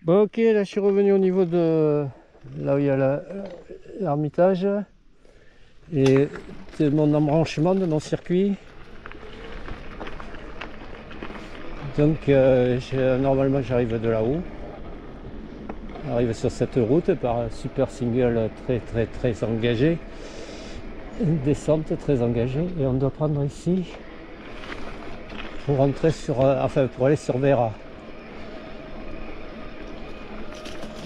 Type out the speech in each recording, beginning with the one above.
Bon ok, là je suis revenu au niveau de là où il y a l'Ermitage et de mon embranchement de mon circuit. Donc normalement j'arrive de là-haut. J'arrive sur cette route par un super single très engagé. Une descente très engagée et on doit prendre ici pour rentrer sur enfin pour aller sur Vera.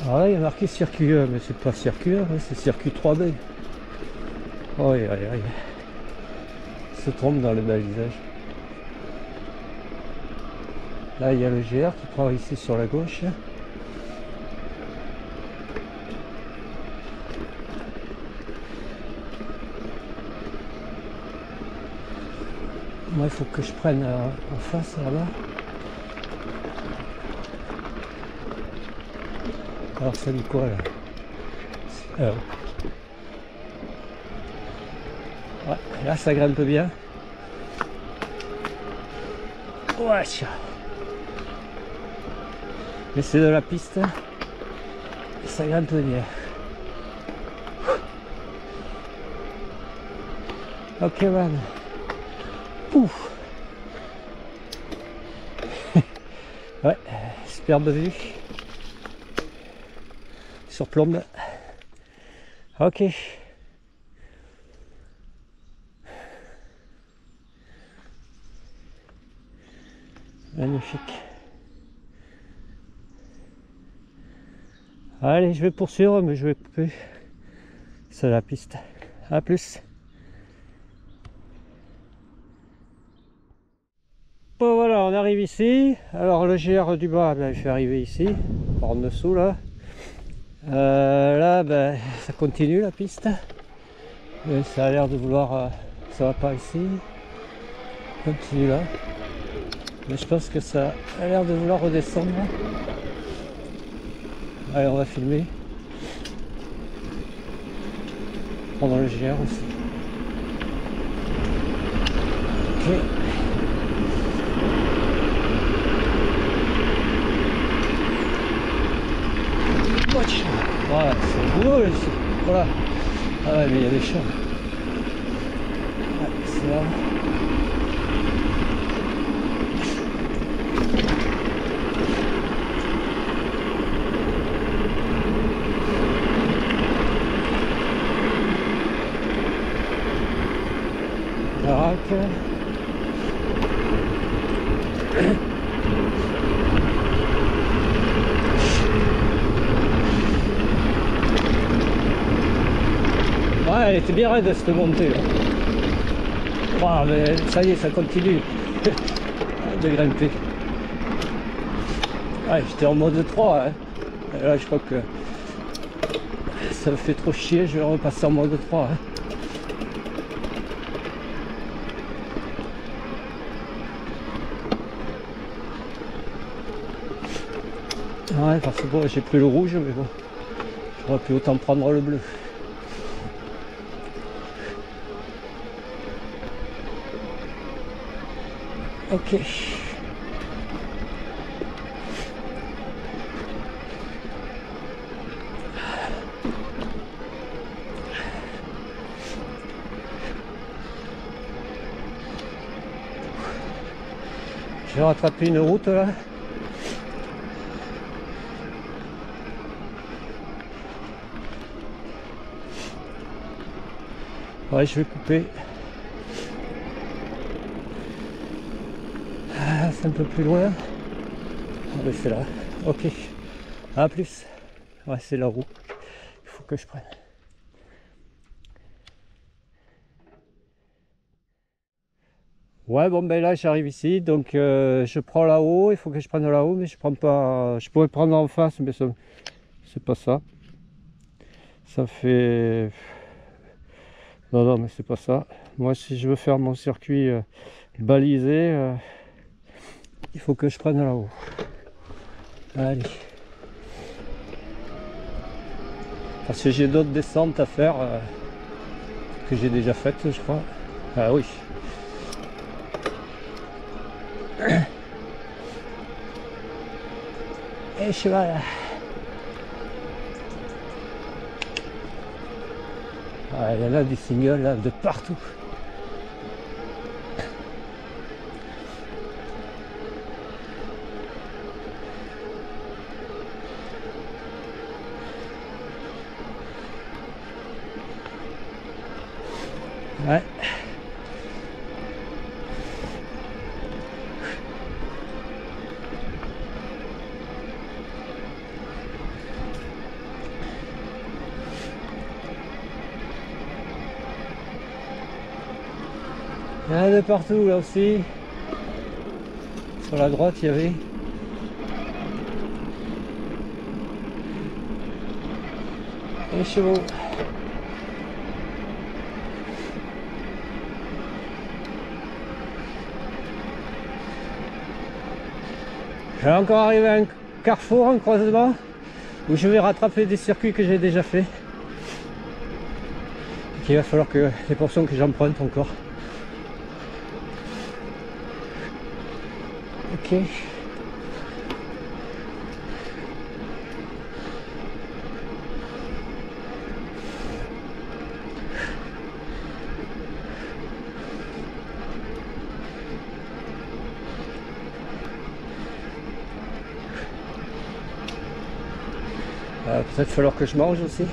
Alors là il y a marqué circuit 1 mais c'est pas circuit 1, c'est circuit 3B. Aïe aïe aïe. Il se trompe dans le balisage. Là il y a le GR qui prend ici sur la gauche. Moi il faut que je prenne en face là-bas. Alors ça dit quoi là? Ouais, là ça grimpe bien. Ouais, mais c'est de la piste et ça grimpe bien. Ok man. Ouf. Ouais, superbe vue. Sur plombe. Ok. Magnifique. Allez, je vais poursuivre, mais je vais couper. C'est la piste. A plus. Bon voilà, on arrive ici. Alors le GR du bas, ben, il fait arriver ici, par en dessous là. Là, ben, ça continue la piste. Et ça a l'air de vouloir... ça va pas ici. Continue là. Mais je pense que ça a l'air de vouloir redescendre. Allez, on va filmer. Prendre le GR aussi. Ok. Voilà, c'est beau ici. Voilà. Ah ouais, mais il y a des champs. Ouais, c'est là. Ouais, elle était bien raide cette montée là. Wow, mais ça y est, ça continue de grimper. Ouais, j'étais en mode 3 hein. Et là je crois que ça me fait trop chier, je vais repasser en mode 3 hein. Ouais, parce que bon, j'ai pris le rouge, mais bon, j'aurais pu autant prendre le bleu. Ok. Je vais rattraper une route là. Ouais, je vais couper. Ah, c'est un peu plus loin. Ah, ben c'est là. Ok. À plus. Ouais, c'est la roue. Il faut que je prenne. Ouais, bon ben là j'arrive ici, donc je prends là-haut. Il faut que je prenne là-haut, mais je prends pas. Je pourrais prendre en face, mais c'est pas ça. Ça fait. Non, non, mais c'est pas ça. Moi, si je veux faire mon circuit balisé, il faut que je prenne là-haut. Allez. Parce que j'ai d'autres descentes à faire que j'ai déjà faites, je crois. Ah oui. Et cheval. Ah, il y en a du single là, de partout. Ouais. Il y en a de partout là aussi. Sur la droite il y avait. Les chevaux. Je vais encore arriver à un carrefour, un croisement, où je vais rattraper des circuits que j'ai déjà fait. Il va falloir que les portions que j'emprunte encore. Ok. Peut-être falloir que je mange aussi.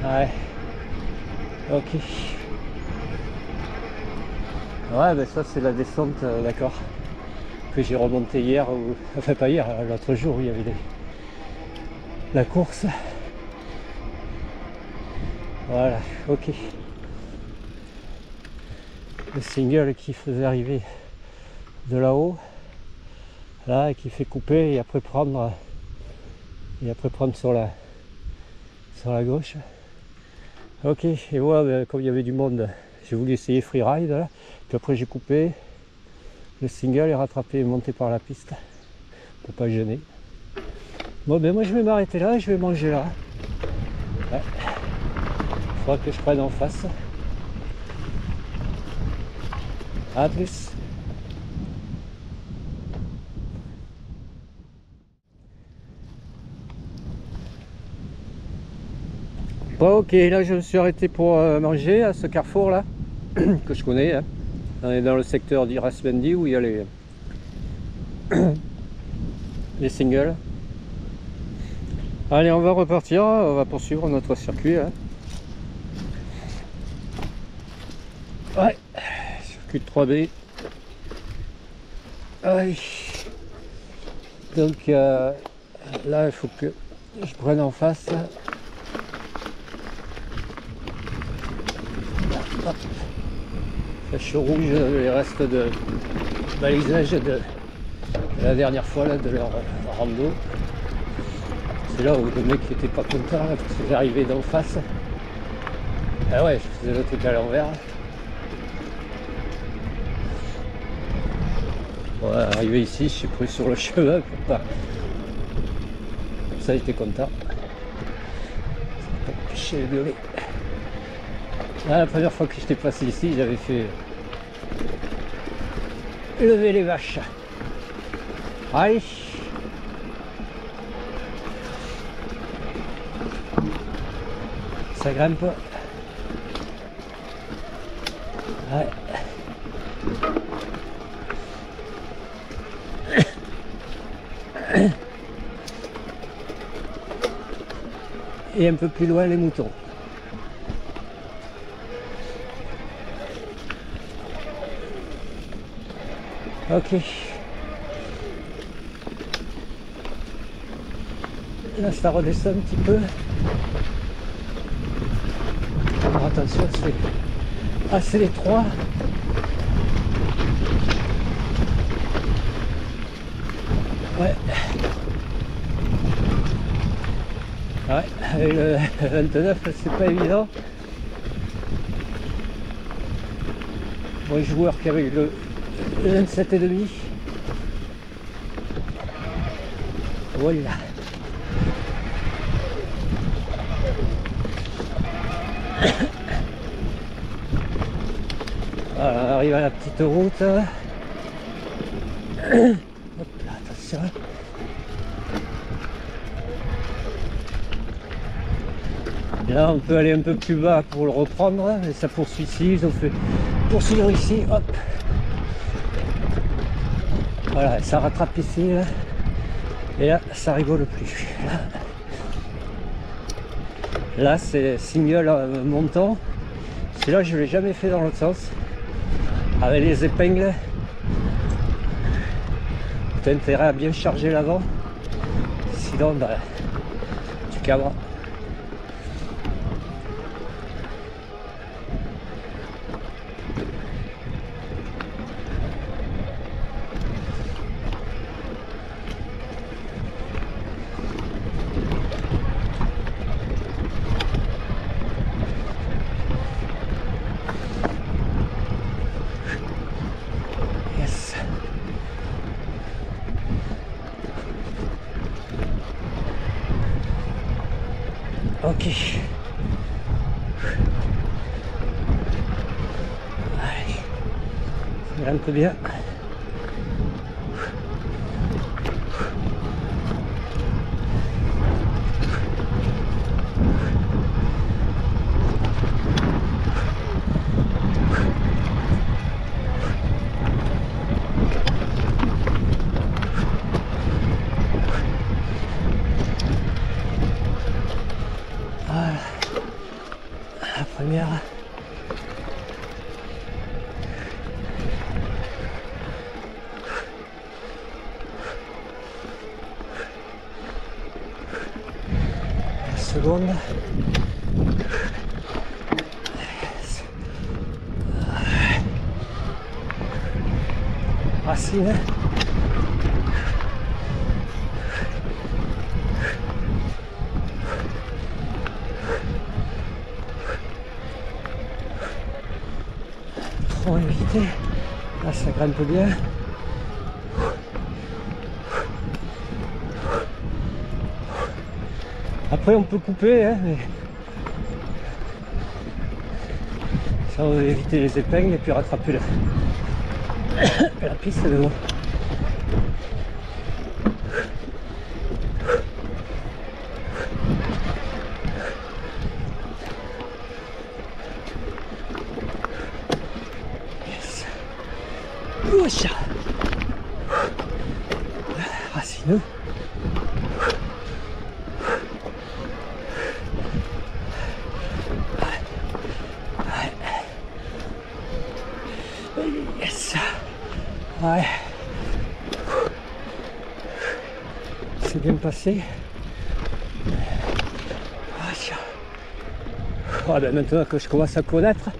Ouais. Ok. Ouais, ben ça c'est la descente, d'accord. Que j'ai remonté hier, ou... enfin pas hier, l'autre jour où il y avait la course. Voilà, ok. Le single qui faisait arriver de là-haut, là, et qui fait couper et après prendre sur la gauche. Ok, et voilà, ben, comme il y avait du monde, j'ai voulu essayer freeride là, puis après j'ai coupé. Le single est rattrapé et monté par la piste pour pas gêner. Bon ben moi je vais m'arrêter là et je vais manger là. Ouais. Il faudra que je prenne en face. A plus. Bon ok, là je me suis arrêté pour manger à ce carrefour là, que je connais. Hein. On est dans le secteur d'Irasmendi où il y a les singles. Allez, on va repartir, on va poursuivre notre circuit. Hein. Ouais, circuit de 3B. Ouais. Donc là, il faut que je prenne en face. Hop. Flèche rouge, les restes de balisage de la dernière fois là, de leur rando. C'est là où le mec était pas content là, parce que j'arrivais d'en face. Ah ouais, je faisais le truc à l'envers. Bon, arrivé ici, je suis pris sur le chemin pour pas. Ça, il était content. Je l'ai gueulé. Ah, la première fois que j'étais passé ici, j'avais fait lever les vaches. Allez. Ça grimpe. Ouais. Et un peu plus loin les moutons. Ok. Là ça redescend un petit peu. Alors attention, c'est assez étroit. Ouais. Ouais, avec le 29 c'est pas évident. Bon, les joueurs qui avaient le 27,5. Voilà. Voilà, j'arrive à la petite route. Hop là, attention. Là, on peut aller un peu plus bas pour le reprendre, mais ça poursuit ici. Ils ont fait poursuivre ici, hop. Voilà, ça rattrape ici, là. Et là, ça rigole plus. Là, c'est signal montant. Celui-là, je ne l'ai jamais fait dans l'autre sens. Avec les épingles. Tu as intérêt à bien charger l'avant. Sinon, bah, tu cabres. Ok. Allez. Ça un peu bien. Voilà. La première. La seconde. Racine. Trop éviter. Là, ça grimpe bien. Après, on peut couper, hein, mais ça va éviter les épingles et puis rattraper la piste de l'eau. Yes. Oucha. Racineux. Yes. Ouais. C'est bien passé. Oh, ben maintenant que je commence à connaître.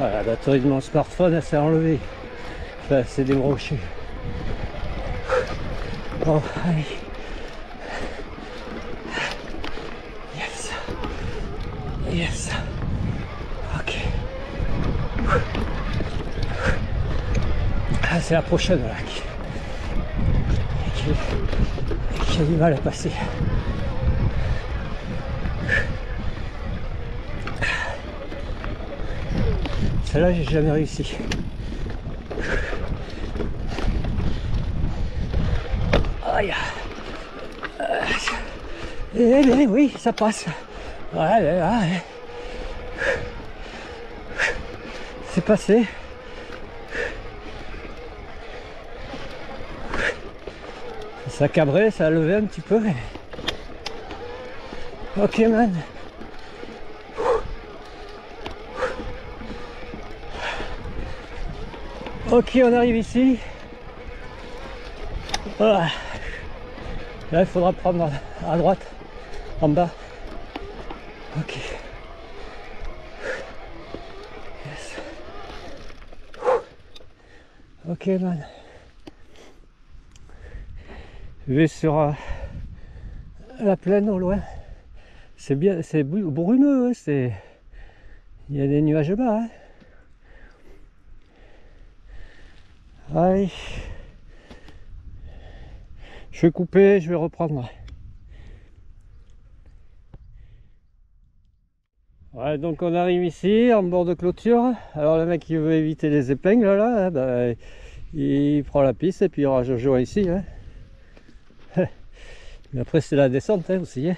Ah, la batterie de mon smartphone elle s'est enlevée. Enfin, c'est débranché. Bon, allez. Yes. Yes. Ok. Ah, c'est la prochaine là qui a du mal à passer. Celle-là, j'ai jamais réussi. Aïe. Eh bien oui, ça passe. Ouais, ouais. C'est passé. Ça a cabré, ça a levé un petit peu. Ok man. Ok, on arrive ici. Voilà. Là, il faudra prendre à droite, en bas. Ok. Yes. Ok man. Je vais sur la plaine au loin. C'est bien, c'est brumeux, hein, il y a des nuages bas. Hein. Allez. Je vais couper, je vais reprendre. Ouais, donc on arrive ici en bord de clôture. Alors le mec qui veut éviter les épingles là, hein, bah, il prend la piste et puis il rejoint ici. Hein. Mais après c'est la descente hein, aussi. Hein.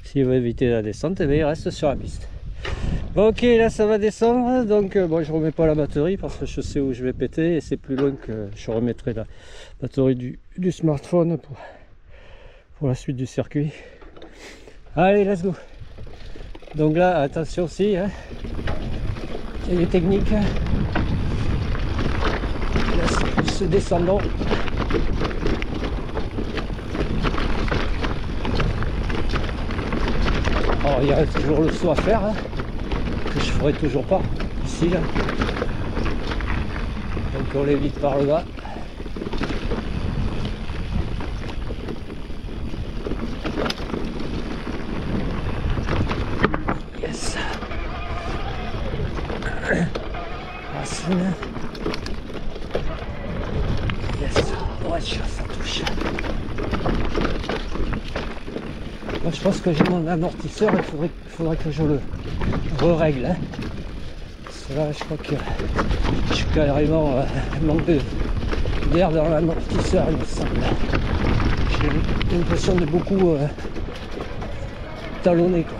S'il veut éviter la descente, eh bien, il reste sur la piste. Ok, là ça va descendre, donc bon, je remets pas la batterie parce que je sais où je vais péter et c'est plus loin que je remettrai la batterie du smartphone pour la suite du circuit. Allez, let's go. Donc là, attention aussi, hein, il y a des techniques. Là c'est plus descendant. Alors il y a toujours le saut à faire, hein, que je ferai toujours pas ici là. Donc on l'évite par le bas. Yes. Racine. Yes. Ouais, ça touche. Moi je pense que j'ai mon amortisseur, il faudrait que je le re-règle. Hein. Parce que là je crois que je suis carrément manque d'air dans l'amortisseur, il me semble. J'ai l'impression de beaucoup talonner quoi.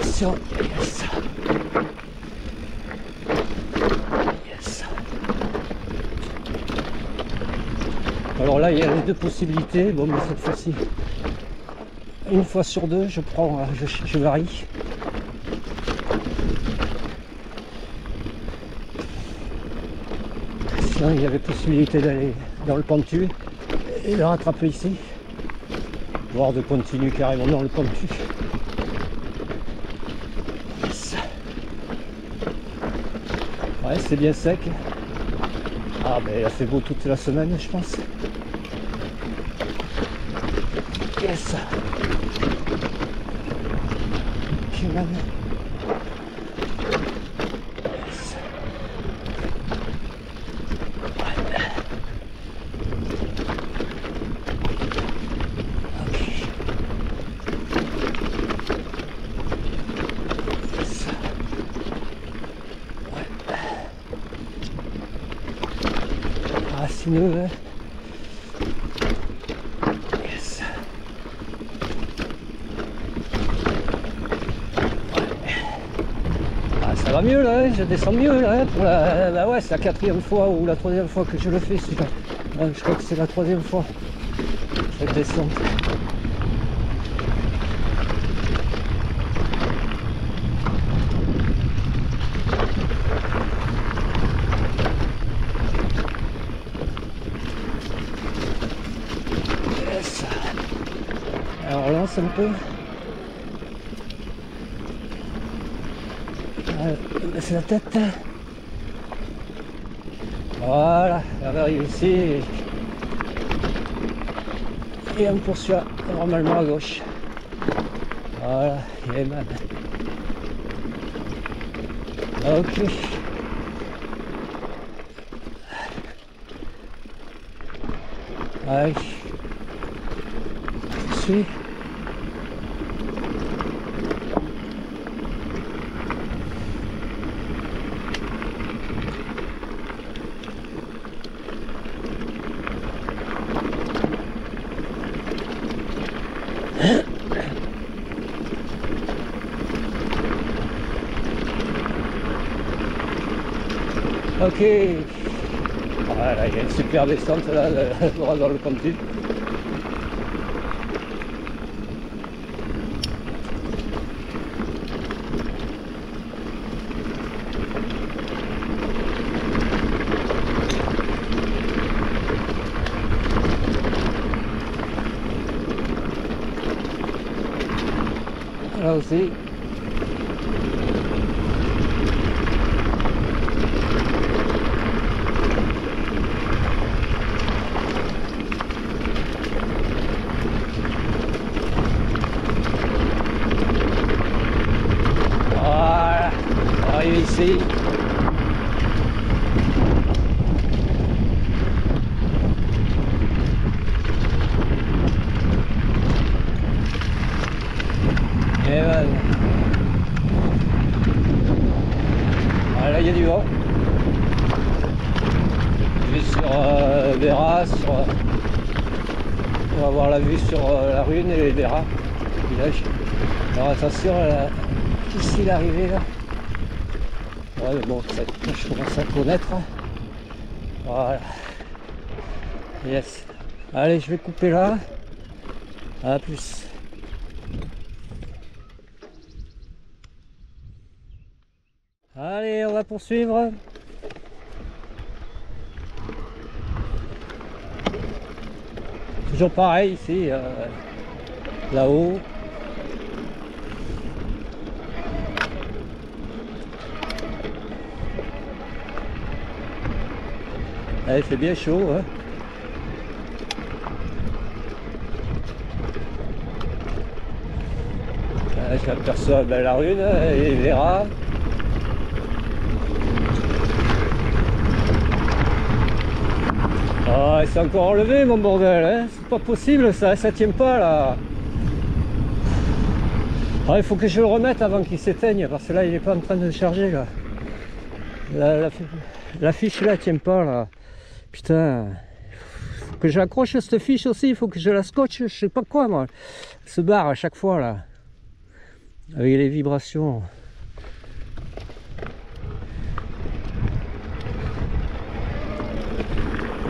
Attention, yes. Yes. Alors là il y a les deux possibilités, bon mais cette fois-ci, une fois sur deux je prends, je varie. Sinon il y avait possibilité d'aller dans le pentu et de rattraper ici, voire de continuer carrément dans le pentu. Yes. Ouais, c'est bien sec. Ah ben il a fait beau toute la semaine je pense. Yes. Ok man. Yes. Ok. Yes. Ouais. Ah sinon hein. Yes. Ça va mieux là, hein, je descends mieux là, hein, pour la... Bah ouais, c'est la quatrième fois ou la troisième fois que je le fais, celui-là. Je crois que c'est la troisième fois, cette descente. Yes. Alors on lance un peu. C'est la tête. Voilà, on arrive ici et on poursuit normalement à gauche. Voilà, et man. Ok. Allez. Poursuis. Ok. Voilà, il y a une super descente là, droit dans le pentu. Là aussi. Voilà, on arrive ici. vue sur Vera, on va avoir la vue sur la Rune et Vera, le village. Alors attention, ici l'arrivée là. Ouais, mais bon, ça, je commence à connaître. Voilà. Yes. Allez, je vais couper là. À plus. Allez, on va poursuivre. Toujours pareil ici, là-haut. Il fait bien chaud. Hein. J'aperçois la Rune et Vera. Ah, c'est encore enlevé mon bordel, hein. C'est pas possible ça tient pas là. Ah, il faut que je le remette avant qu'il s'éteigne parce que là il est pas en train de charger là. La fiche là tient pas là. Putain, faut que j'accroche cette fiche aussi, il faut que je la scotche, je sais pas quoi moi. Elle se barre à chaque fois là. Avec les vibrations.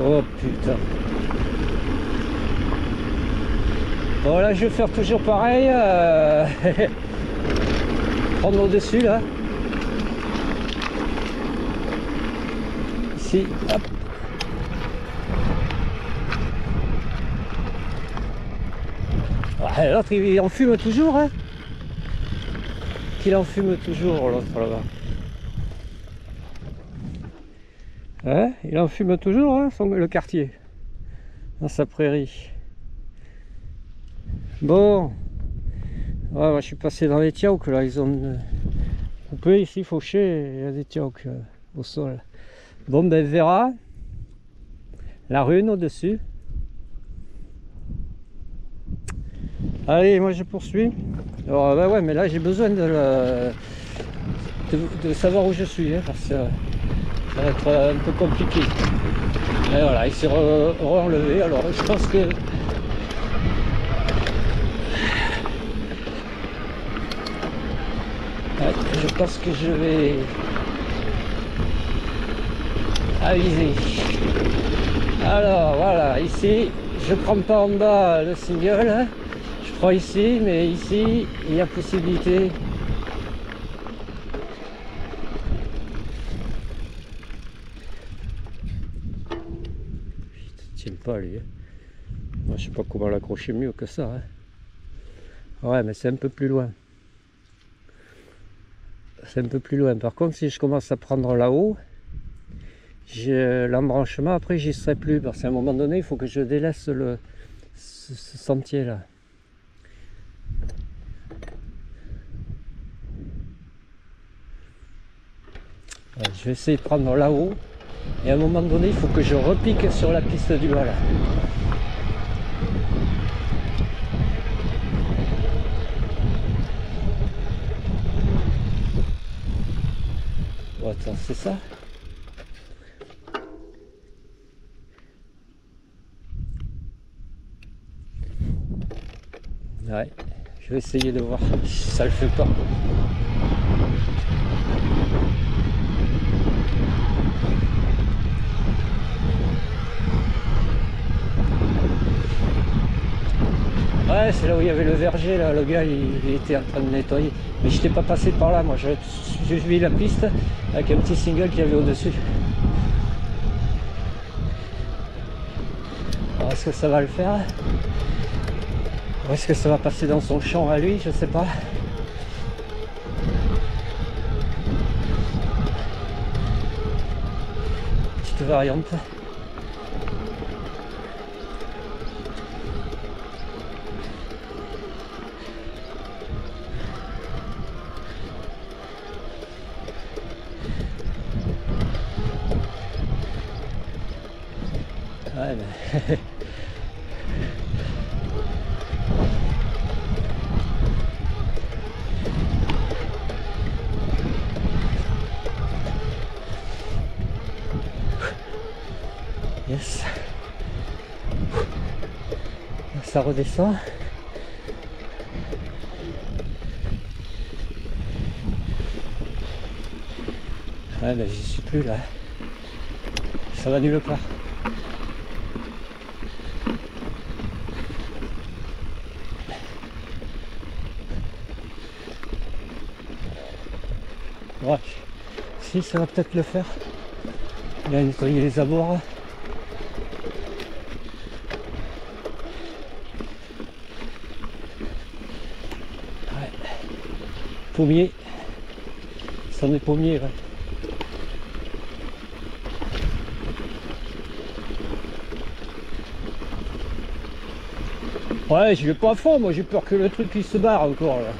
Oh putain. Bon là je vais faire toujours pareil. Prendre au-dessus là. Ici, hop. Ouais, l'autre il en fume toujours hein. Qu'il en fume toujours l'autre là-bas. Hein, il en fume toujours hein, le quartier. Dans sa prairie. Bon. Ouais, moi je suis passé dans les tiaouks là, ils ont coupé ici, fauché, il y a des tiaouks au sol. Bon ben Vera. La Rune au-dessus. Allez, moi je poursuis. Alors bah ouais, mais là j'ai besoin de savoir où je suis, hein, parce que ça va être un peu compliqué. Et voilà, il s'est re-enlevé, alors je pense que... Ouais, je pense que je vais aviser. Alors voilà, ici, je prends pas en bas le single, hein. Je prends ici, mais ici, il y a possibilité. Tiens pas lui. Moi je sais pas comment l'accrocher mieux que ça. Hein. Ouais, mais c'est un peu plus loin. C'est un peu plus loin. Par contre, si je commence à prendre là-haut, l'embranchement, après j'y serai plus. Parce qu'à un moment donné, il faut que je délaisse ce sentier là. Ouais, je vais essayer de prendre là-haut. Et à un moment donné, il faut que je repique sur la piste du bas là. Bon, attends, c'est ça? Ouais, je vais essayer de voir si ça le fait pas. Ouais, c'est là où il y avait le verger, là, le gars il était en train de nettoyer. Mais je n'étais pas passé par là, moi j'ai suivi la piste avec un petit single qu'il y avait au-dessus. Alors est-ce que ça va le faire? Ou est-ce que ça va passer dans son champ à lui? Je sais pas. Petite variante. Ouais, mais... Yes. Ça redescend. Ouais, mais j'y suis plus là. Ça va nulle part. Ouais, si ça va peut-être le faire. Il a nettoyé les abords. Ouais. Pommier. C'en est pommier, ouais. Ouais, je vais pas à fond, moi j'ai peur que le truc il se barre encore là.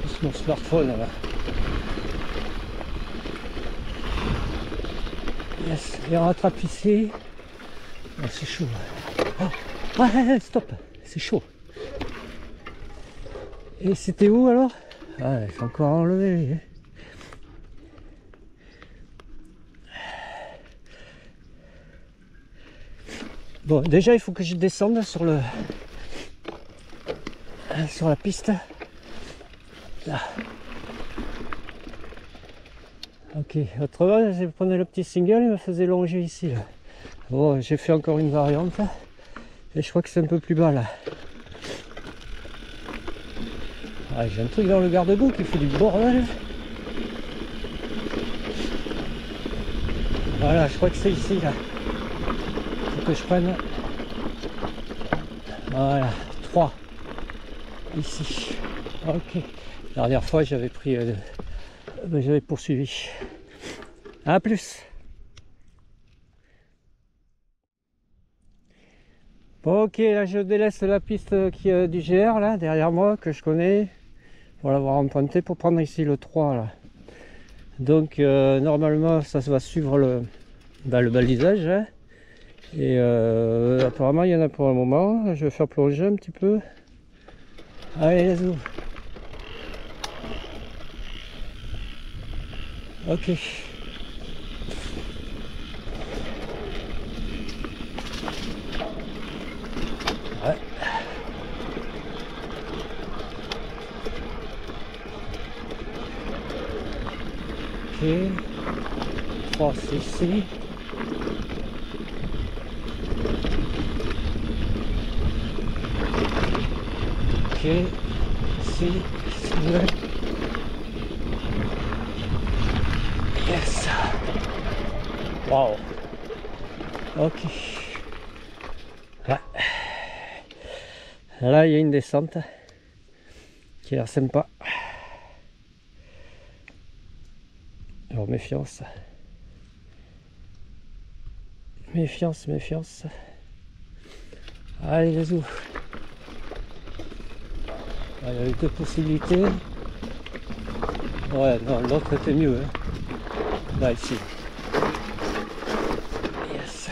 C'est mon smartphone là. Yes, et on rattrape ici. Oh, c'est chaud. Oh, ouais, stop, c'est chaud. Et c'était où alors? Ah, il faut encore enlever. Bon, déjà il faut que je descende sur la piste. Là. Ok, autrement, je prenais le petit single, il me faisait longer ici. Là. Bon, j'ai fait encore une variante. Et je crois que c'est un peu plus bas là. Ah, j'ai un truc dans le garde-boue qui fait du bordel. Voilà, je crois que c'est ici là. Faut que je prenne. Voilà, 3. Ici. Ok. La dernière fois j'avais pris. J'avais poursuivi. A plus. Bon, ok, là je délaisse la piste qui est du GR là, derrière moi, que je connais. Pour l'avoir emprunté pour prendre ici le 3 là. Donc normalement ça va suivre le balisage. Hein. Et apparemment il y en a pour un moment. Je vais faire plonger un petit peu. Allez, let's go. Ok. Ouais. Ok. 3 c'est ici. Ok. Ici. Yes. Wow. Ok. Ouais. Là il y a une descente qui a l'air sympa. Alors méfiance. Méfiance, méfiance. Allez les ouvre. Il y a eu 2 possibilités. Ouais, non, l'autre était mieux. Hein. Là, ici. Yes.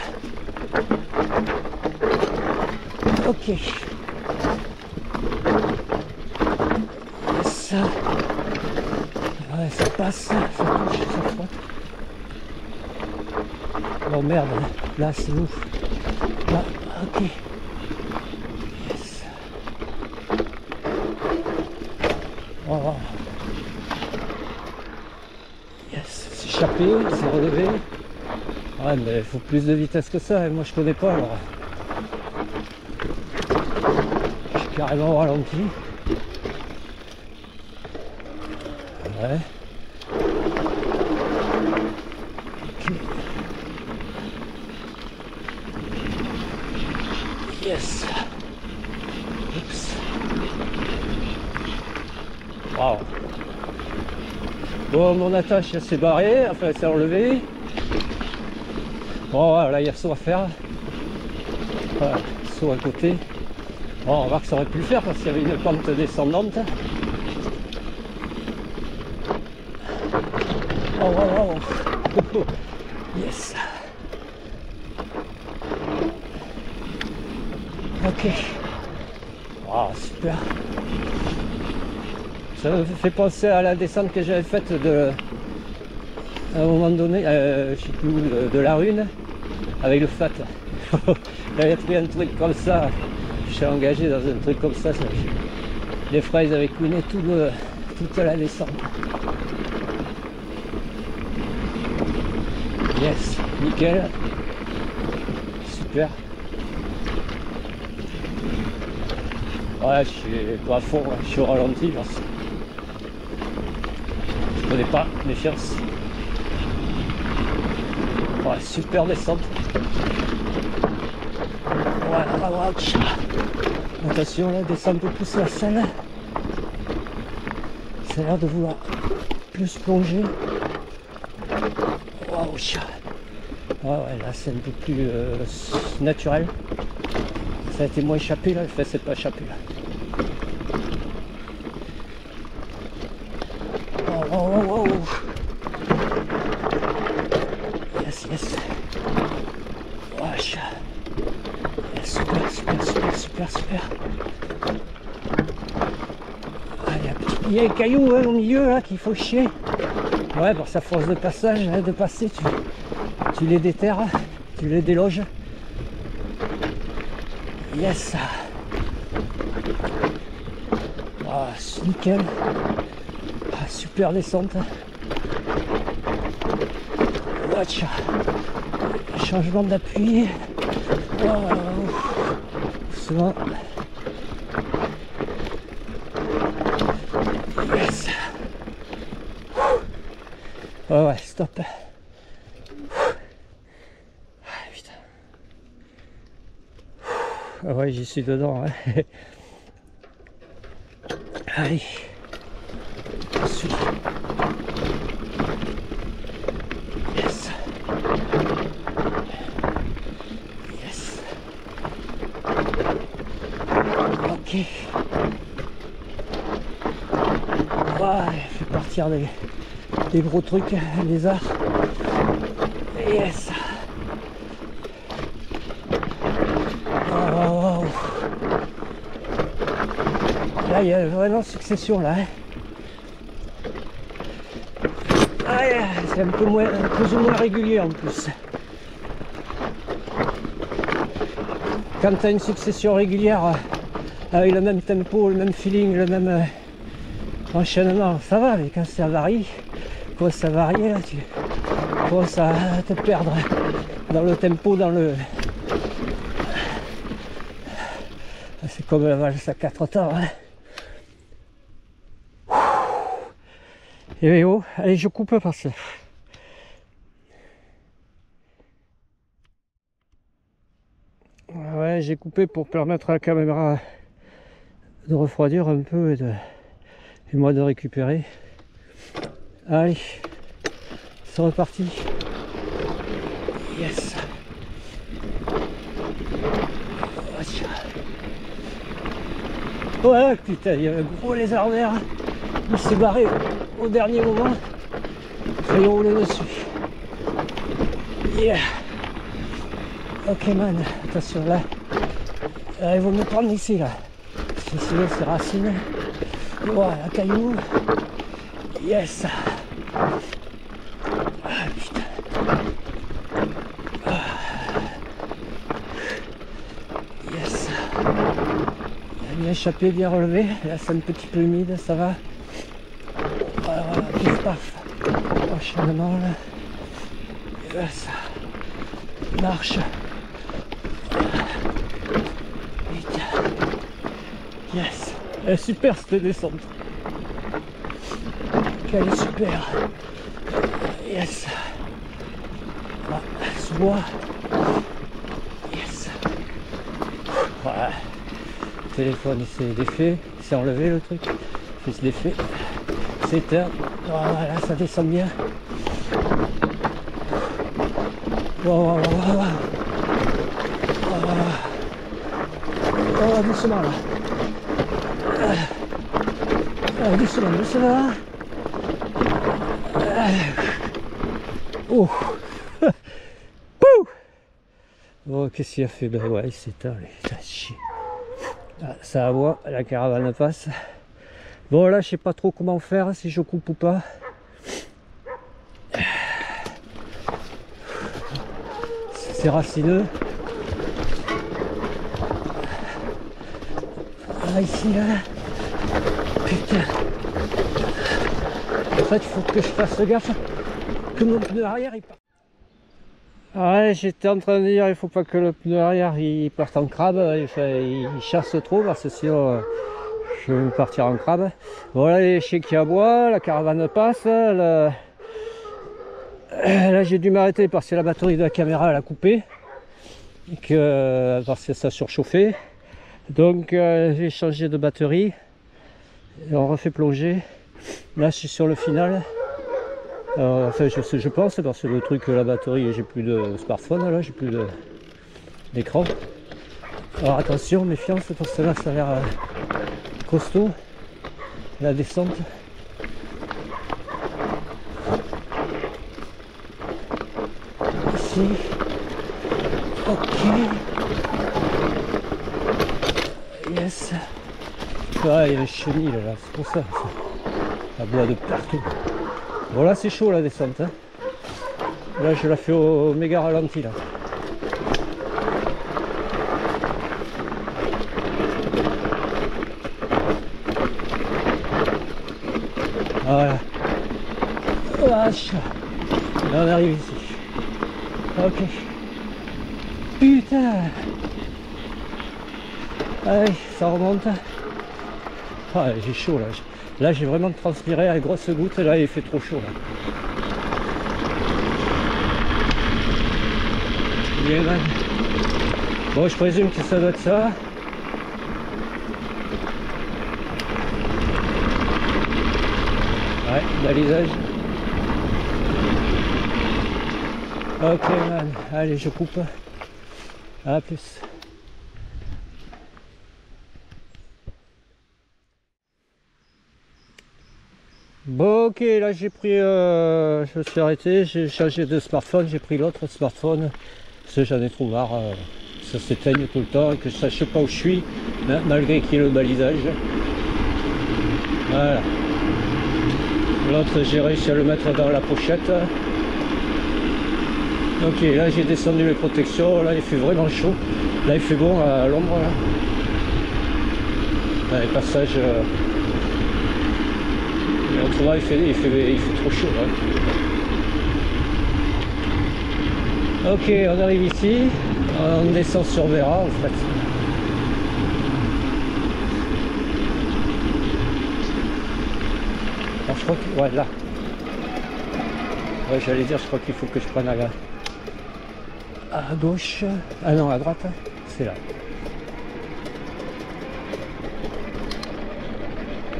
Ok. Ça. Ouais, ça passe, ça touche, ça frotte. Oh merde, là c'est ouf. Là, ok. Yes. Oh. Yes, c'est échappé, c'est relevé. Ouais, mais il faut plus de vitesse que ça, et moi je connais pas alors. Je suis carrément ralenti. Ouais. Ok. Yes. Oups. Wow. Bon, mon attache s'est barrée, enfin elle s'est enlevée. Bon, voilà, là il y a saut à faire. Voilà, saut à côté. Bon, on va que ça aurait pu le faire parce qu'il y avait une pente descendante. Oh, oh, oh. Yes. Ok. Oh, super. Ça me fait penser à la descente que j'avais faite à un moment donné, je sais plus où, de la Rune, avec le FAT. J'avais pris un truc comme ça, je suis engagé dans un truc comme ça, les fraises avaient couiné toute la descente. Yes, nickel, super. Ouais, je suis pas à fond, je suis au ralenti, genre. Je connais pas, méfiance. Ouais, super descente. Voilà, ouch. Attention là, descend un peu plus la selle. Ça a l'air de vouloir plus plonger. Waouh. Ouais, là c'est un peu plus naturel. Ça a été moins échappé là, enfin c'est pas échappé là. Oh. Yes. Wesh. Yes, super. Ah, il y a un caillou au milieu là qu'il faut chier. Ouais, par sa force de passage, de passer, tu les déterres, tu les déloges. Yes. Ah, nickel. Ah, super descente. Watch. Changement d'appui. Doucement. Yes. Oh ouais, stop. Putain. Ah ouais, j'y suis dedans. Hein. Allez. Je suis. Yes. Ok. Ouais, je vais partir des gros trucs, les arts. Yes. Oh. Là, il y a vraiment succession là. Ah, c'est un peu moins, plus ou moins régulier en plus. Quand tu as une succession régulière avec le même tempo, le même feeling, le même enchaînement, ça va, mais quand ça varie, quand ça varie, là, tu commences à te perdre dans le tempo, dans le... C'est comme la valse à 4 temps. Hein. Et oh, allez, je coupe parce que... Ouais, j'ai coupé pour permettre à la caméra de refroidir un peu et moi de récupérer. Allez, c'est reparti. Yes. Ouais, putain, il y a un gros lézard vert. Il s'est barré au dernier moment. Il a roulé dessus. Yeah. Ok man, attention là. Ils vont me prendre ici là. Sinon c'est racine. Voilà, caillou. Yes. Ah putain. Yes. Bien échappé, bien relevé. Là c'est un petit peu humide, ça va. Voilà, pif paf. Enchaînement là. Yes. Marche. Yes. Elle est super cette descente. Elle est super. Yes. Ah, sous bois. Yes. Voilà. Le téléphone il s'est défait. Il s'est enlevé le truc. Il s'est défait. C'est éteint. Voilà, ça descend bien. Wow. Oh, doucement là. Doucement. Oh. Oh, qu'est-ce qu'il a fait? Ben ouais, il s'éteint, ça chie. Ah, ça aboie, la caravane passe. Bon là, je sais pas trop comment faire, si je coupe ou pas. c'est racineux. Ah, ici, là. Putain. En fait, il faut que je fasse gaffe que mon pneu arrière il parte. Ouais, j'étais en train de dire, il faut pas que le pneu arrière il parte en crabe, il chasse trop parce que sinon je vais partir en crabe. Voilà les chiens qui aboient, la caravane passe. Là j'ai dû m'arrêter parce que la batterie de la caméra elle a coupé. Parce que ça surchauffait. Donc j'ai changé de batterie. Et on refait plonger. Là je suis sur le final. Enfin je pense parce que le truc la batterie, j'ai plus de smartphone là, j'ai plus d'écran. Alors attention, méfiance parce que là ça a l'air costaud. La descente. Ici. Ok. Yes. Ah, il y a les chenilles là, c'est pour ça. Ça boit de partout. Voilà, c'est chaud la descente. Hein. Là, je la fais au méga ralenti là. Voilà. Vache. Là, on arrive ici. Ok. Putain. Allez, ça remonte. Ah, j'ai chaud là. Là, j'ai vraiment transpiré à grosses gouttes. Là, il fait trop chaud là. Bien, man. Bon, je présume que ça doit être ça. Ouais, balisage. Ok, man. Allez, je coupe. À plus. Bon, ok, là j'ai pris, je me suis arrêté, j'ai changé de smartphone, j'ai pris l'autre smartphone, parce que j'en ai trop marre, ça s'éteigne tout le temps et que je sache pas où je suis, malgré qu'il y ait le balisage. Voilà. L'autre j'ai réussi à le mettre dans la pochette. Ok, là j'ai descendu les protections, là il fait vraiment chaud, là il fait bon à l'ombre. Les passages... autrement il fait trop chaud hein. Ok, on arrive ici, on descend sur Vera en fait. Alors je crois que... ouais là. Ouais j'allais dire, je crois qu'il faut que je prenne à gauche. Ah non, à droite, c'est là.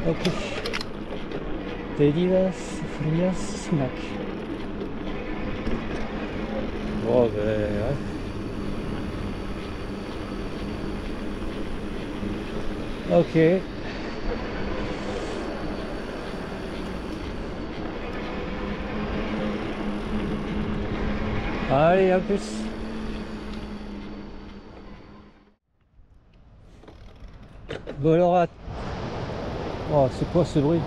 Ok. Pedidas frías snack. Bon ben ouais. Ok. Allez, à plus. Bon alors, oh, c'est quoi ce bruit?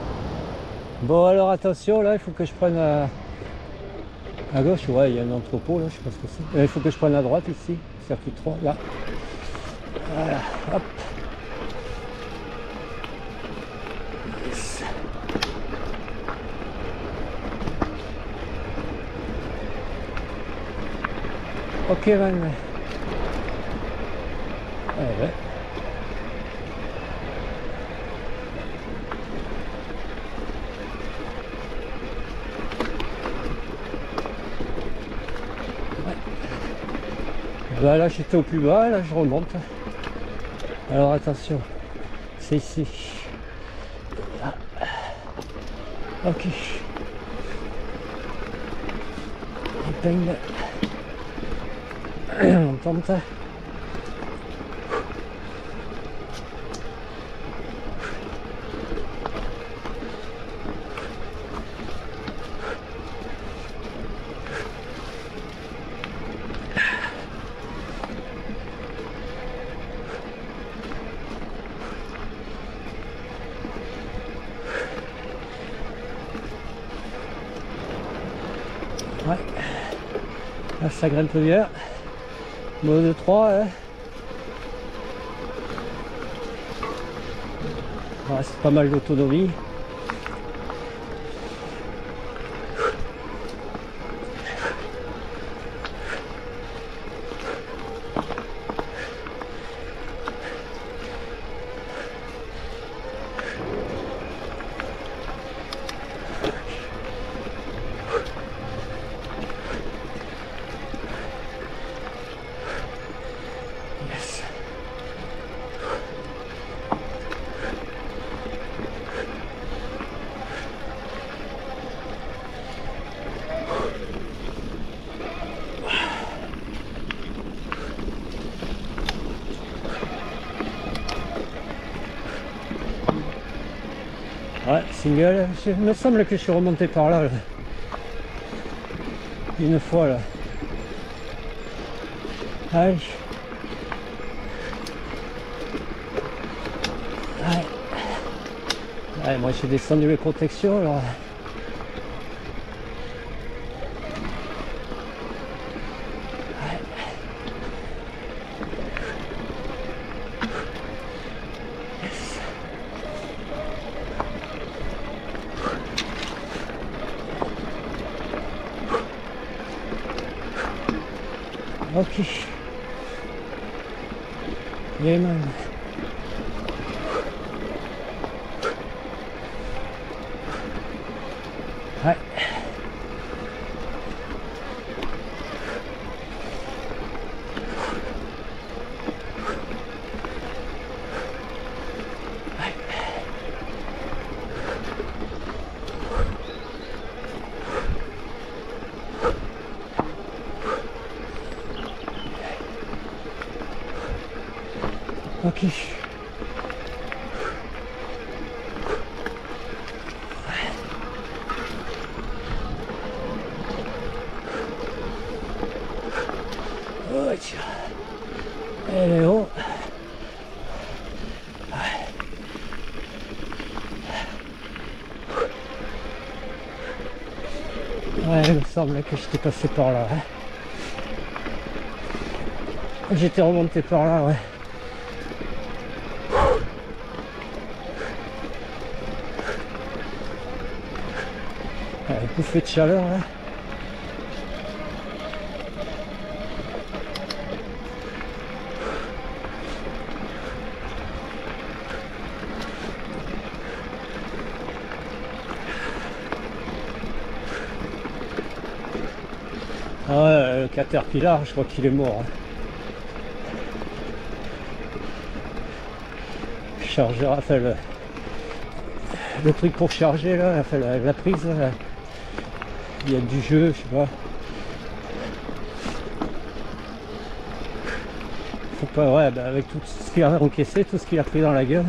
Bon alors attention, là il faut que je prenne à gauche, ouais il y a un entrepôt là, je sais pas ce que c'est. Il faut que je prenne à droite ici, circuit 3, là. Voilà, hop. Yes. Ok man. Ouais. Bah là j'étais au plus bas, là je remonte. Alors attention, c'est ici. Là. Ok. Épingle. On tente. Ouais, là ça grimpe bien. Mode 3, hein. Ouais, c'est pas mal d'autonomie. Ouais, single, il me semble que je suis remonté par là, une fois là. Allez. Ouais. Ouais, moi j'ai descendu les protections alors. Ok. Yeah, man. Ouais. Ok. Oh, tiens. Elle est haut. Ouais, il me semble que j'étais passé par là. Hein. J'étais remonté par là, ouais. Bouffée de chaleur là. Ah ouais, le Caterpillar, je crois qu'il est mort. Hein. Chargeur, enfin le truc pour charger là, enfin la prise là. Il y a du jeu, je sais pas. Faut pas, ouais, bah avec tout ce qu'il a encaissé, tout ce qu'il a pris dans la gueule.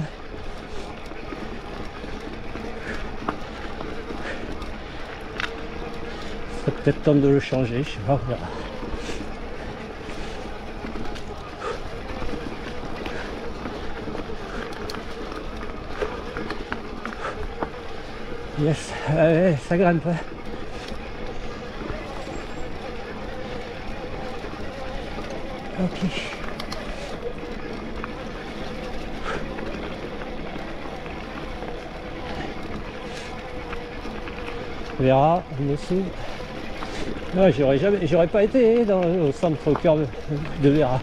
C'est peut-être temps de le changer, je sais pas, on verra. Yes, allez, ça grimpe. Ok. On verra en dessous. Non, j'aurais pas été au centre au cœur de Vera.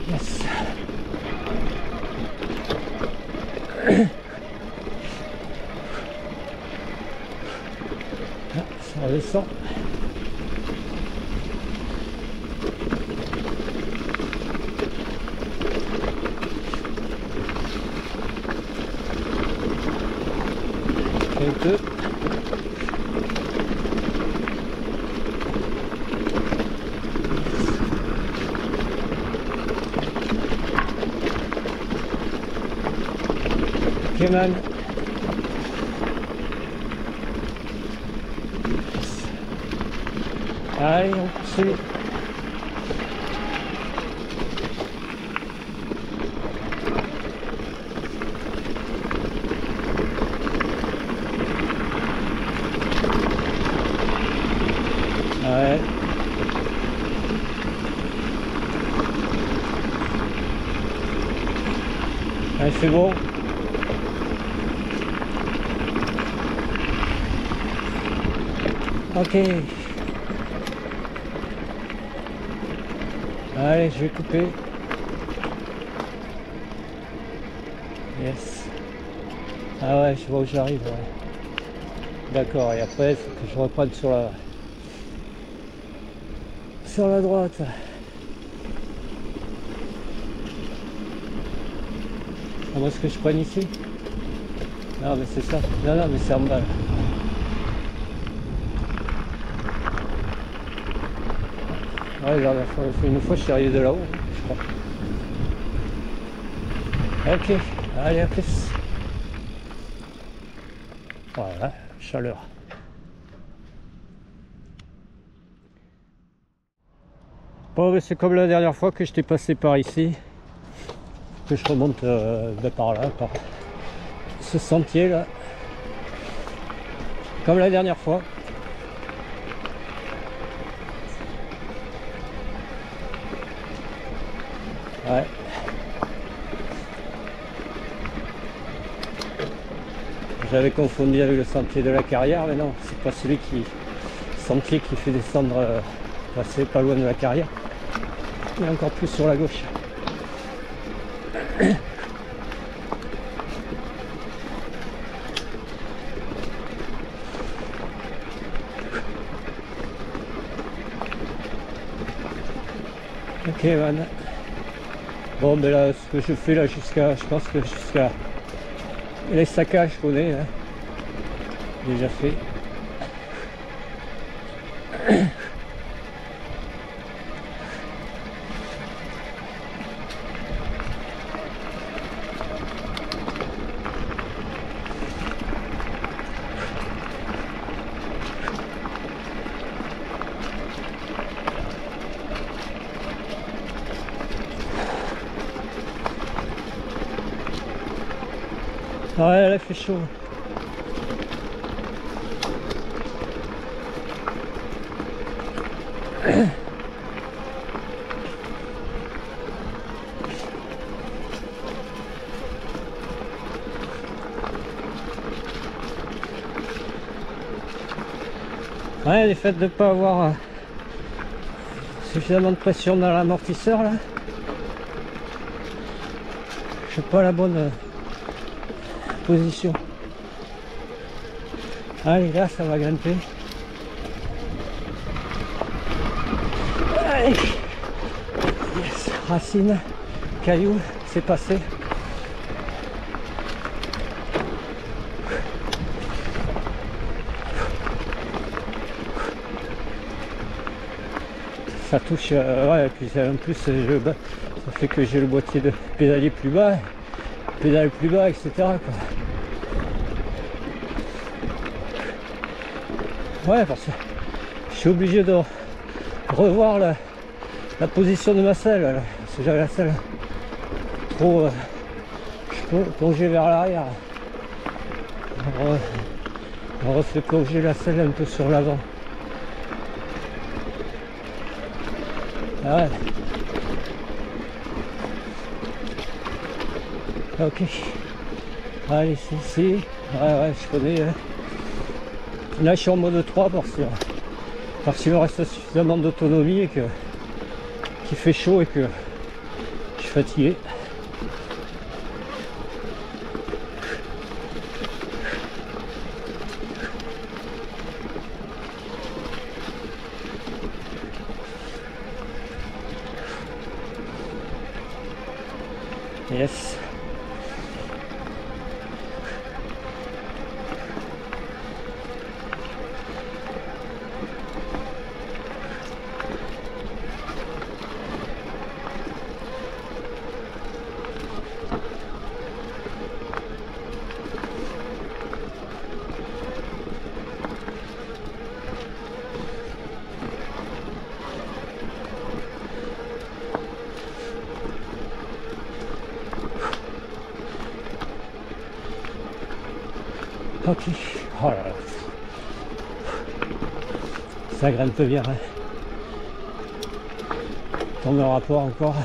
Yes. Ah, ça redescend. Quelques. Ok man. Allez, on poursuit. fait bon. Ok. Allez, je vais couper. Yes. Ah ouais, je vois où j'arrive. Ouais. D'accord, et après, il faut que je reprenne sur la droite. Comment est-ce que je prenne ici? Non, mais c'est ça. Non, non, mais c'est en bas. Là. Ouais, une fois, je suis arrivé de là-haut, je crois. Ok, allez, à plus. Voilà, chaleur. Bon, mais c'est comme la dernière fois que je t'ai passé par ici. Que je remonte par là, par ce sentier là. Comme la dernière fois. Ouais. J'avais confondu avec le sentier de la Carrière, mais non, c'est pas sentier qui fait descendre, passer pas loin de la Carrière, mais encore plus sur la gauche. Ok, man. Bon, mais là, ce que je fais là, je pense que jusqu'à les Saka, je connais, hein. Déjà fait. Ouais, là, il fait chaud. Ouais, le fait de ne pas avoir suffisamment de pression dans l'amortisseur là, je sais pas la bonne position. Allez, là ça va grimper. Allez. Yes. Racine, caillou, c'est passé. Ça touche, ouais, et puis en plus ça fait que j'ai le boîtier de pédalier plus bas, pédale plus bas, etc. quoi. Ouais, parce que je suis obligé de revoir la position de ma selle, là, parce que j'avais la selle trop plongée vers l'arrière. On refait plonger la selle un peu sur l'avant. Ah ouais. Ok. Allez, c'est ici. Ouais, je connais. Là, je suis en mode 3 parce qu'il me reste suffisamment d'autonomie et qu'il fait chaud et que je suis fatigué. Yes. Ok, oh là là, ça grimpe bien, hein. Tombe en rapport encore.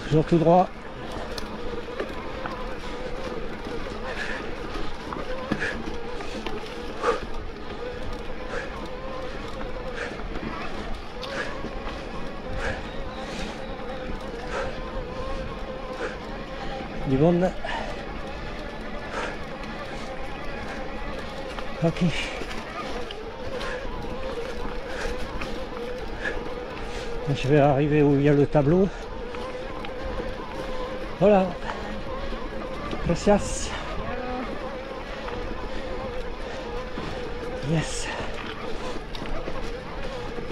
Toujours tout droit. Du monde. Ok. Je vais arriver où il y a le tableau. Voilà. Gracias. Yes.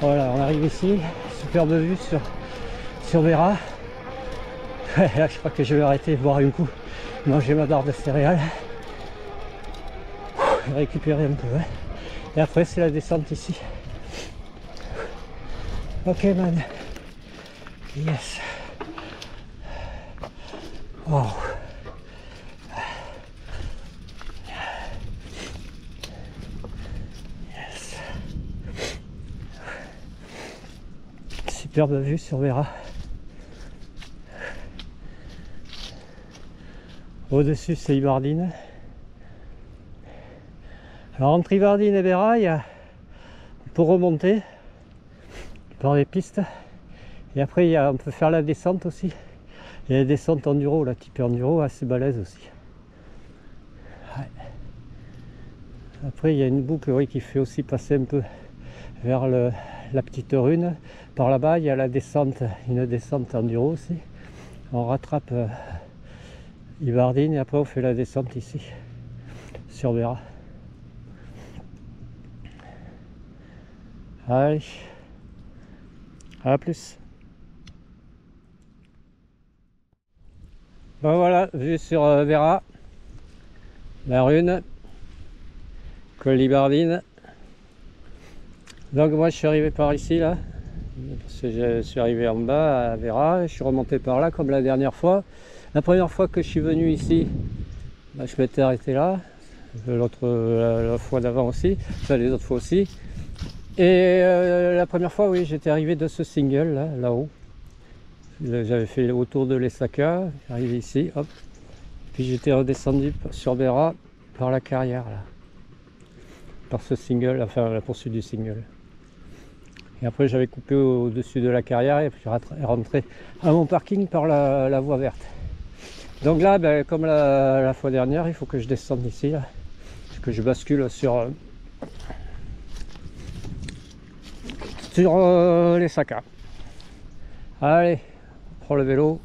Voilà, on arrive ici. Superbe vue sur Vera. Là, je crois que je vais arrêter, boire une coup, manger ma barre de céréales, récupérer un peu. Ouais. Et après, c'est la descente ici. Ok, man. Yes. Wow. Yes. Superbe vue sur Vera. Au-dessus, c'est Ibardine. Alors, entre Ibardine et Vera, on peut remonter par les pistes. Et après, on peut faire la descente aussi. Il y a la descente enduro, la type enduro, assez balèze aussi. Ouais. Après, il y a une boucle, oui, qui fait aussi passer un peu vers la petite rune. Par là-bas, il y a la descente, une descente enduro aussi. On rattrape Ibardine et après on fait la descente ici sur Vera. Allez, à plus. Ben voilà, vue sur Vera, la rune, col d'Ibardine. Donc moi je suis arrivé par ici là, parce que je suis arrivé en bas à Vera, et je suis remonté par là comme la dernière fois. La première fois que je suis venu ici, bah, je m'étais arrêté là, la fois d'avant aussi, enfin les autres fois aussi. Et la première fois, oui, j'étais arrivé de ce single là-haut. J'avais fait le tour de l'Essaka, arrivé ici, hop. Puis j'étais redescendu sur Vera par la carrière là, par ce single, enfin la poursuite du single. Et après j'avais coupé au-dessus de la carrière et puis rentré à mon parking par la voie verte. Donc là, ben, comme la fois dernière, il faut que je descende ici, là, que je bascule sur les saccas. Allez, on prend le vélo.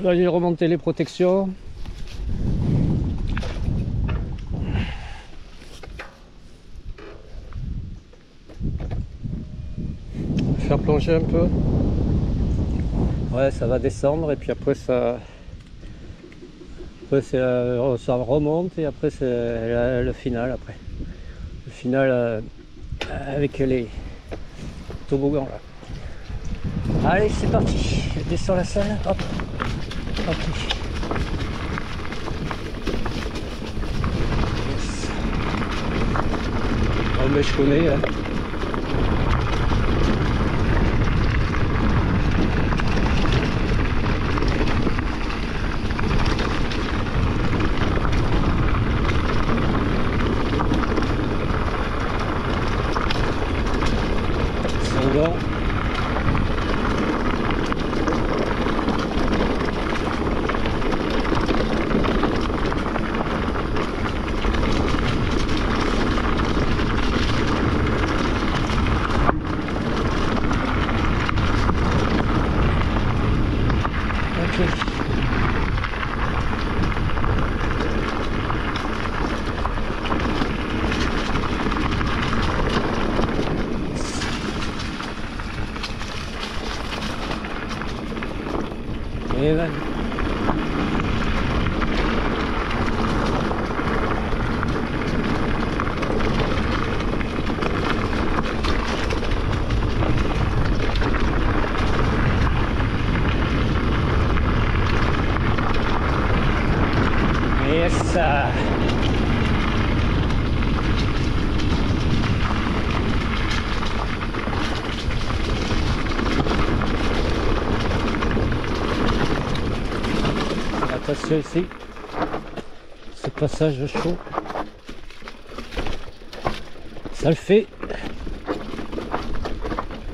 Là, j'ai remonté les protections. Faire plonger un peu. Ouais, ça va descendre et puis après ça remonte et après c'est le final après. Le final avec les toboggans là. Allez, c'est parti. Je descends la salle. Hop. Ok. Yes. Oh, mais je connais. Hein. Et là, yes. attention ici, ce passage chaud, ça le fait,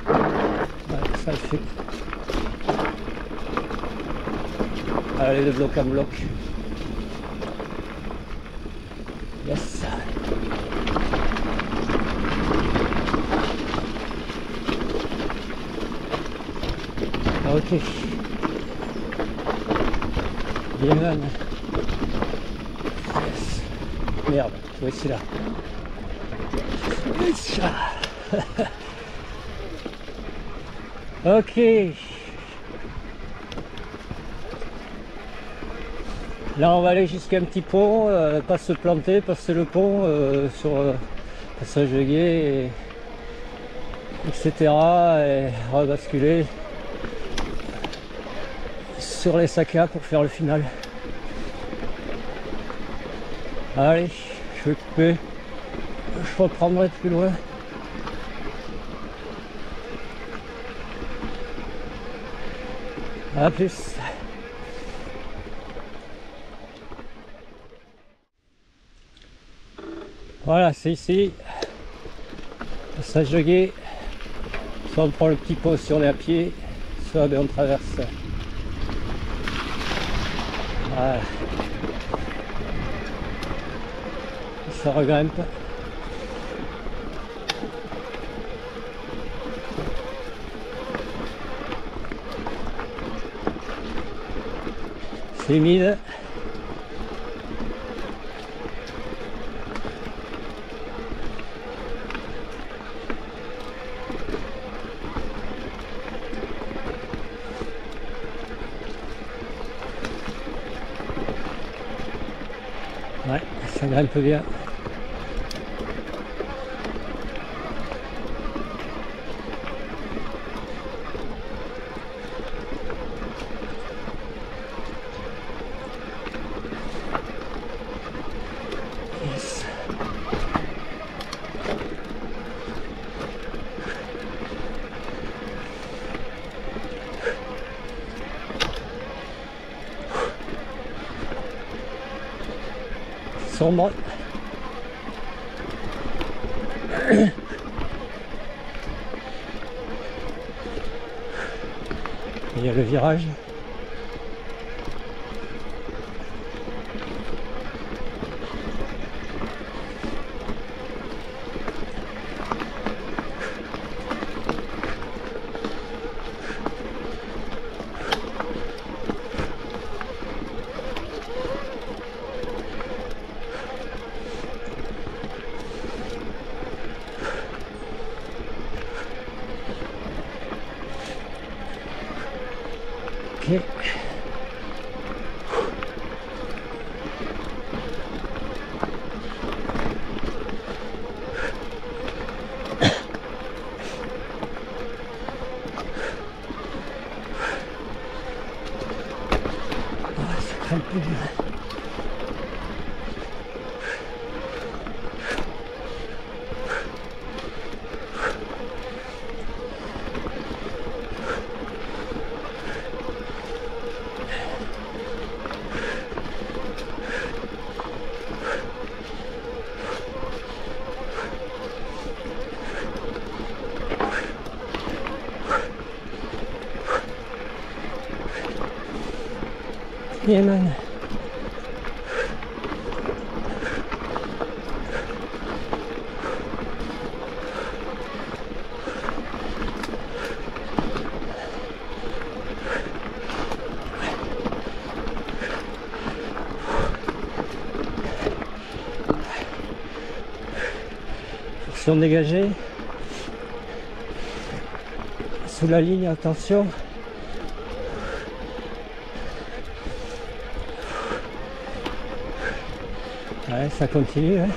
ouais, ça le fait. Allez, de bloc en bloc, yes. Ok. Bien man. Yes. Merde, oui c'est là. Ok. Là on va aller jusqu'à un petit pont, pas se planter, passer le pont sur passage de guet, etc. et rebasculer sur les sacas pour faire le final. Allez, je vais couper, je reprendrai plus loin. A plus. Voilà, c'est ici, passage de guet. Soit on prend le petit pont si on est à pied, soit on traverse. Voilà. Ça regrimpe. C'est humide. Ouais, ça grimpe bien. Yes. Sombre. Il y a le virage. Ok. Ça craint plus bien. Yeah, man. Portion dégagée. Sous la ligne, attention. Ouais, ça continue. Hein.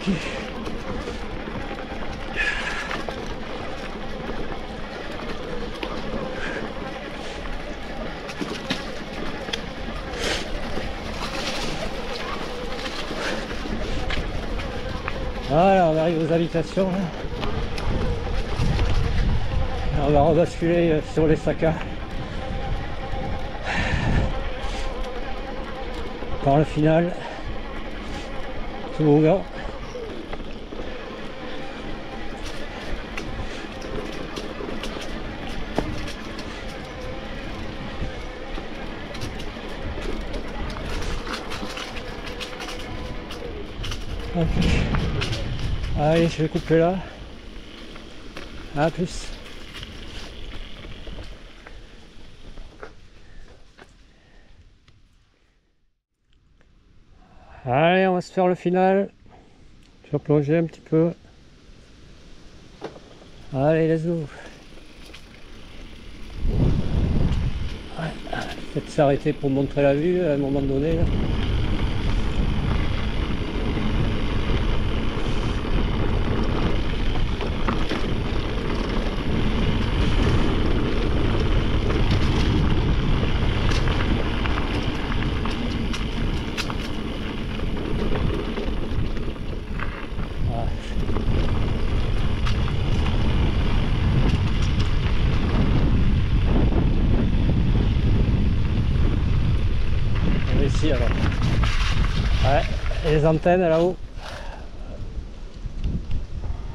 Ok. Voilà, on arrive aux habitations. On va rebasculer sur les Saka par le final. Toboggan. Ok. Allez, je vais couper là. À plus. Allez, on va se faire le final. Je vais plonger un petit peu. Allez, let's go. Ouais, peut-être s'arrêter pour montrer la vue à un moment donné. Là. Ici alors. Ouais, les antennes là-haut.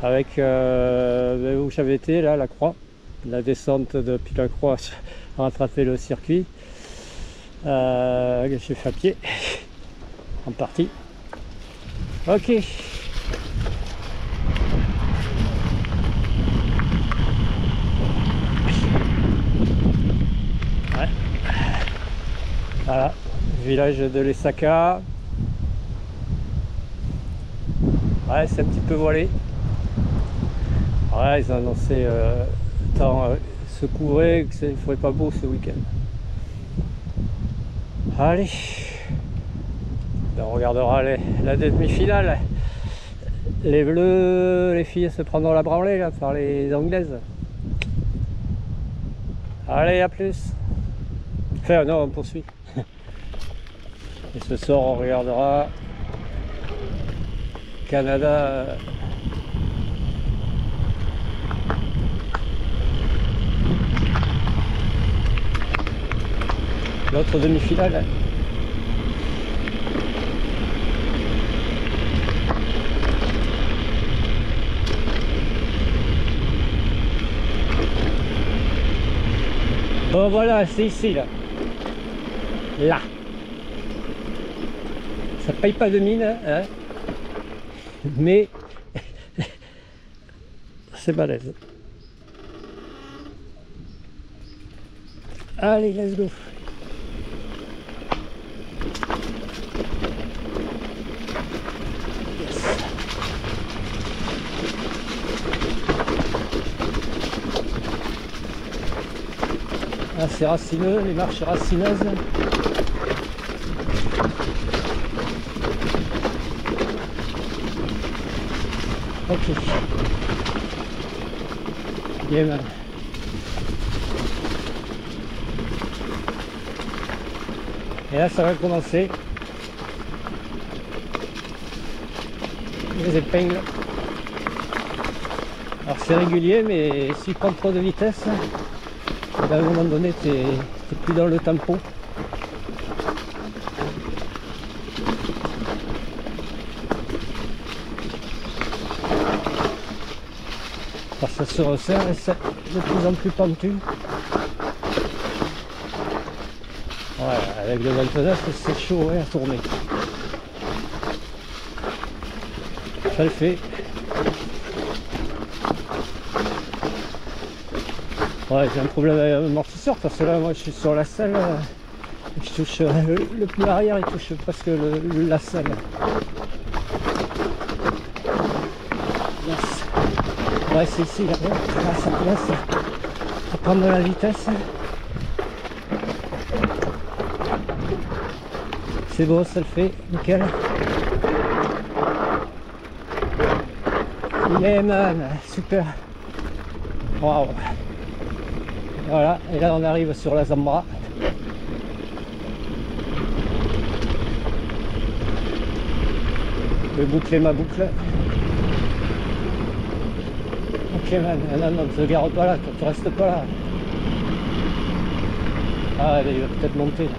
Avec où j'avais été là, la croix. La descente depuis la croix à rattraper le circuit. J'ai fait à pied. En partie. Ok. Ouais. Voilà. Village de l'Essaka. Ouais, c'est un petit peu voilé. Ouais, ils ont annoncé temps se couvrir, que il ne ferait pas beau ce week-end. Allez, on regardera la demi-finale. Les bleus, les filles se prendront la branlée là, par les anglaises. Allez, à plus. Enfin, non, on poursuit. Et ce soir, on regardera Canada. L'autre demi-finale. Bon voilà, c'est ici là. Là. Ça paye pas de mine, hein, mais c'est balèze. Allez, let's go. Yes. Ah, c'est racineux, les marches racineuses. Ok. Bien mal. Et là, ça va commencer. Les épingles. Alors c'est régulier, mais si tu prends trop de vitesse, à un moment donné, tu n'es plus dans le tempo. Alors ça se resserre et c'est de plus en plus pentu. Ouais, avec le 29, c'est chaud ouais, à tourner. Ça le fait. Ouais, j'ai un problème avec l'amortisseur parce que là, moi, je suis sur la selle. Je touche le pneu arrière, il touche presque la selle. Yes. Ouais, c'est ici, là, ça commence à prendre de la vitesse. C'est bon, ça le fait, nickel. Mais man, super. Waouh. Voilà, et là on arrive sur la Zambra. Je vais boucler ma boucle. Ok man, non, non, ne te gare pas là, tu restes pas là. Ah, il va peut-être monter là.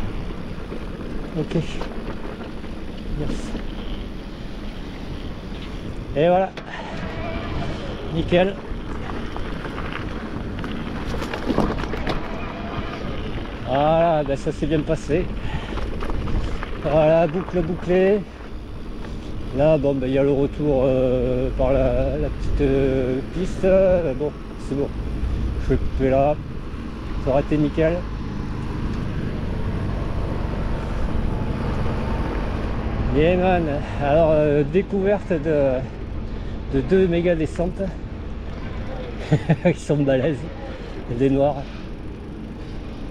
Ok. Yes. Et voilà. Nickel. Voilà, ben ça s'est bien passé. Voilà, boucle bouclée. Là, bon, ben il y a le retour par la petite piste. Bon, c'est bon. Je vais couper là. Ça aurait été nickel. Yeah man. Alors, découverte de 2 méga descentes. Ils sont balèzes. Des noirs.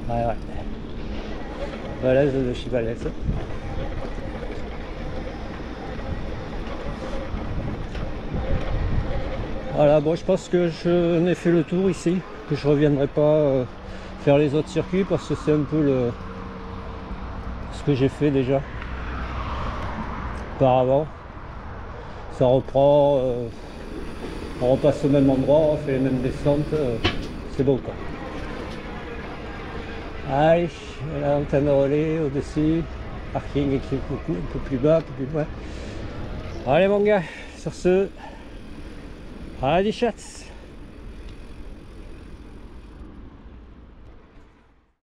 Ouais. Balèze de chez balèze. Voilà, bon, je pense que j'en ai fait le tour ici, que je reviendrai pas faire les autres circuits parce que c'est un peu ce que j'ai fait déjà auparavant. Ça reprend, on repasse au même endroit, on fait les mêmes descentes, c'est bon quoi. Allez, là antenne relais au-dessus, parking écrit beaucoup, un peu plus bas, un peu plus loin. Allez mon gars, sur ce, allez chats.